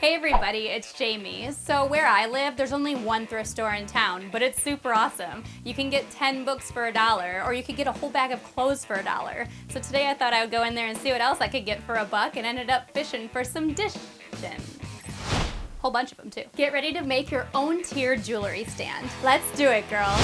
Hey everybody, it's Jamie. So where I live, there's only one thrift store in town, but it's super awesome. You can get 10 books for $1, or you could get a whole bag of clothes for $1. So today I thought I would go in there and see what else I could get for $1 and ended up fishing for some dish gems. Whole bunch of them too. Get ready to make your own tiered jewelry stand. Let's do it, girl.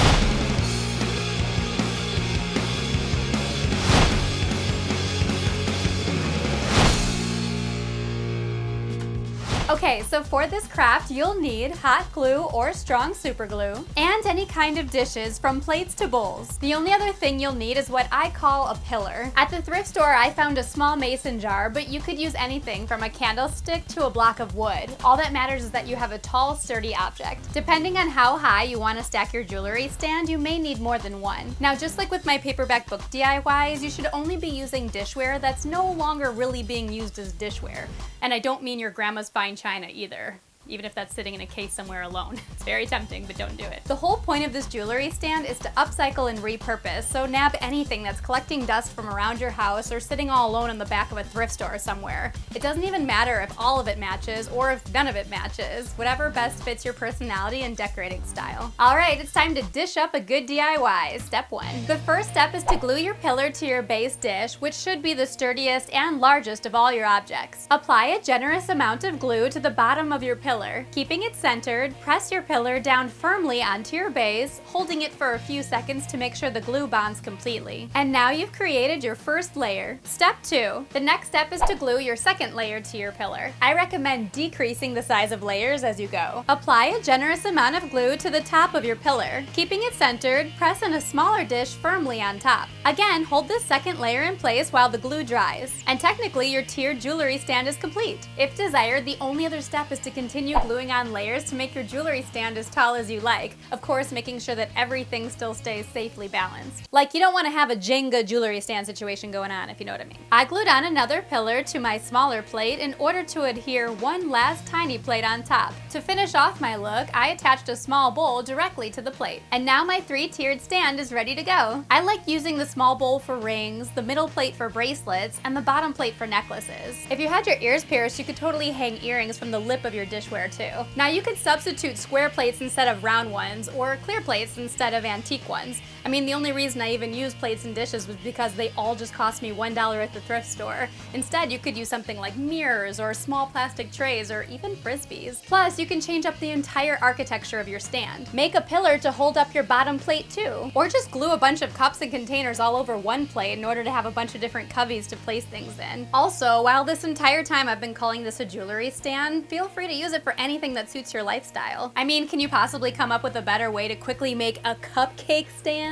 Okay, so for this craft, you'll need hot glue or strong super glue, and any kind of dishes from plates to bowls. The only other thing you'll need is what I call a pillar. At the thrift store, I found a small mason jar, but you could use anything from a candlestick to a block of wood. All that matters is that you have a tall, sturdy object. Depending on how high you want to stack your jewelry stand, you may need more than one. Now, just like with my paperback book DIYs, you should only be using dishware that's no longer really being used as dishware. And I don't mean your grandma's fine china either, even if that's sitting in a case somewhere alone. It's very tempting, but don't do it. The whole point of this jewelry stand is to upcycle and repurpose, so nab anything that's collecting dust from around your house or sitting all alone in the back of a thrift store somewhere. It doesn't even matter if all of it matches or if none of it matches, whatever best fits your personality and decorating style. All right, it's time to dish up a good DIY. Step 1. The first step is to glue your pillar to your base dish, which should be the sturdiest and largest of all your objects. Apply a generous amount of glue to the bottom of your pillar. Keeping it centered, press your pillar down firmly onto your base, holding it for a few seconds to make sure the glue bonds completely. And now you've created your first layer. Step 2. The next step is to glue your second layer to your pillar. I recommend decreasing the size of layers as you go. Apply a generous amount of glue to the top of your pillar. Keeping it centered, press in a smaller dish firmly on top. Again, hold this second layer in place while the glue dries. And technically, your tiered jewelry stand is complete. If desired, the only other step is to continue gluing on layers to make your jewelry stand as tall as you like. Of course, making sure that everything still stays safely balanced. Like, you don't want to have a Jenga jewelry stand situation going on, if you know what I mean. I glued on another pillar to my smaller plate in order to adhere one last tiny plate on top. To finish off my look, I attached a small bowl directly to the plate. And now my 3-tiered stand is ready to go. I like using the small bowl for rings, the middle plate for bracelets, and the bottom plate for necklaces. If you had your ears pierced, you could totally hang earrings from the lip of your dishware too. Now you could substitute square plates instead of round ones, or clear plates instead of antique ones. I mean, the only reason I even used plates and dishes was because they all just cost me $1 at the thrift store. Instead, you could use something like mirrors or small plastic trays or even frisbees. Plus, you can change up the entire architecture of your stand. Make a pillar to hold up your bottom plate too. Or just glue a bunch of cups and containers all over one plate in order to have a bunch of different coveys to place things in. Also, while this entire time I've been calling this a jewelry stand, feel free to use it for anything that suits your lifestyle. I mean, can you possibly come up with a better way to quickly make a cupcake stand?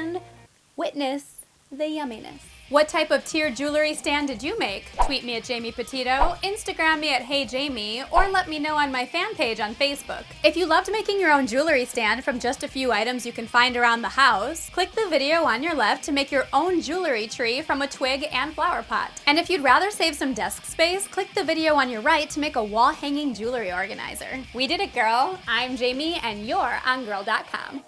Witness the yumminess. What type of tiered jewelry stand did you make? Tweet me at Jamie Petito, Instagram me at HeyJamie, or let me know on my fan page on Facebook. If you loved making your own jewelry stand from just a few items you can find around the house, click the video on your left to make your own jewelry tree from a twig and flower pot. And if you'd rather save some desk space, click the video on your right to make a wall-hanging jewelry organizer. We did it, girl. I'm Jamie, and you're on Gurl.com.